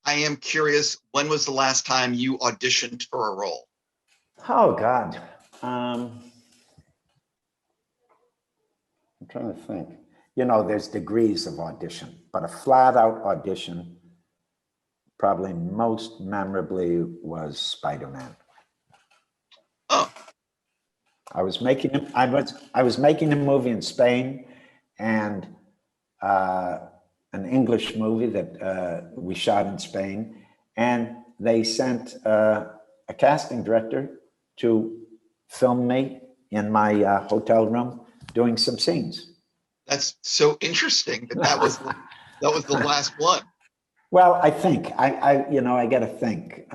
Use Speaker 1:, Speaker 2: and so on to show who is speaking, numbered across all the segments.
Speaker 1: I am curious, when was the last time you auditioned for a role?
Speaker 2: Oh, God. I'm trying to think. You know, there's degrees of audition, but a flat out audition, probably most memorably, was Spider-Man.
Speaker 1: Oh.
Speaker 2: I was making a movie in Spain, and an English movie that we shot in Spain, and they sent a casting director to film me in my hotel room doing some scenes.
Speaker 1: That's so interesting that was the last one.
Speaker 2: Well, I think I got to think.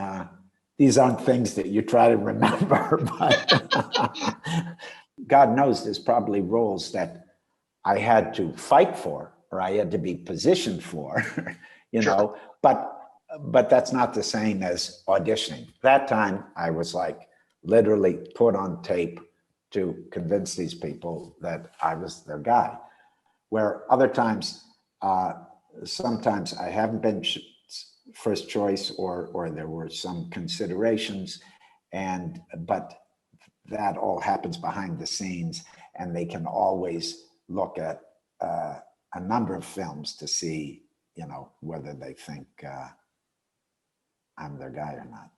Speaker 2: These aren't things that you try to remember, but God knows there's probably roles that I had to fight for, or I had to be positioned for, know, but that's not the same as auditioning. That time I was like literally put on tape to convince these people that I was their guy. Where other times, sometimes I haven't been first choice, or there were some considerations, but that all happens behind the scenes, and they can always look at a number of films to see, whether they think I'm their guy or not.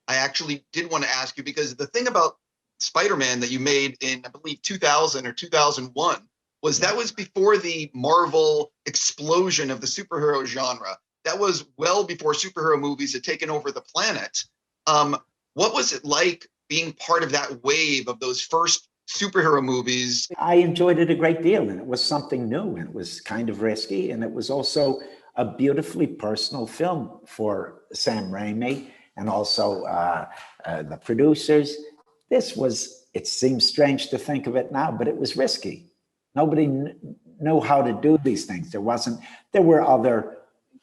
Speaker 1: I actually did want to ask you, because the thing about Spider-Man that you made in, I believe, 2000 or 2001 was that was before the Marvel explosion of the superhero genre. That was well before superhero movies had taken over the planet. What was it like being part of that wave of those first superhero movies?
Speaker 2: I enjoyed it a great deal, and it was something new, and it was kind of risky, and it was also a beautifully personal film for Sam Raimi and also the producers. It seems strange to think of it now, but it was risky. Nobody knew how to do these things. There were other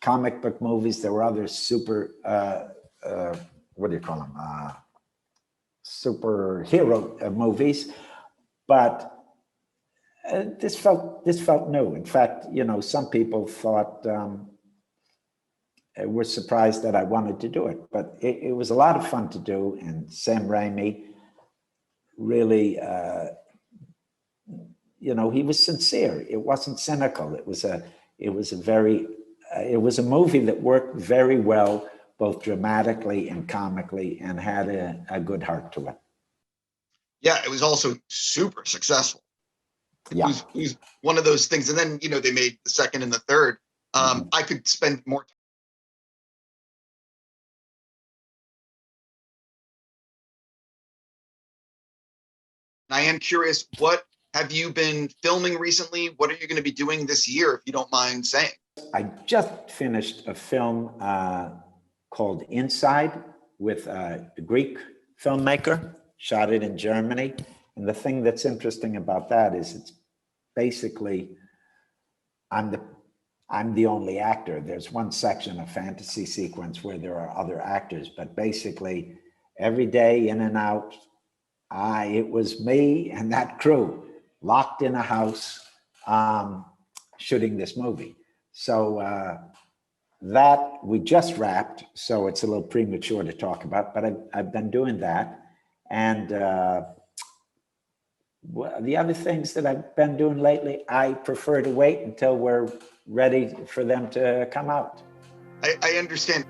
Speaker 2: comic book movies, there were other superhero movies, but this felt new. In fact, some people thought, were surprised that I wanted to do it, but it was a lot of fun to do. And Sam Raimi really, he was sincere. It wasn't cynical. It was a movie that worked very well, both dramatically and comically, and had a good heart to it.
Speaker 1: Yeah, it was also super successful. It was one of those things. And then, they made the second and the third. I could spend more time. I am curious, what have you been filming recently? What are you going to be doing this year, if you don't mind saying?
Speaker 2: I just finished a film called Inside with a Greek filmmaker, shot it in Germany. And the thing that's interesting about that is it's basically, I'm the only actor. There's one section, a fantasy sequence, where there are other actors, but basically every day in and out, it was me and that crew locked in a house shooting this movie. So that we just wrapped, so it's a little premature to talk about, but I've been doing that. And the other things that I've been doing lately, I prefer to wait until we're ready for them to come out.
Speaker 1: I understand.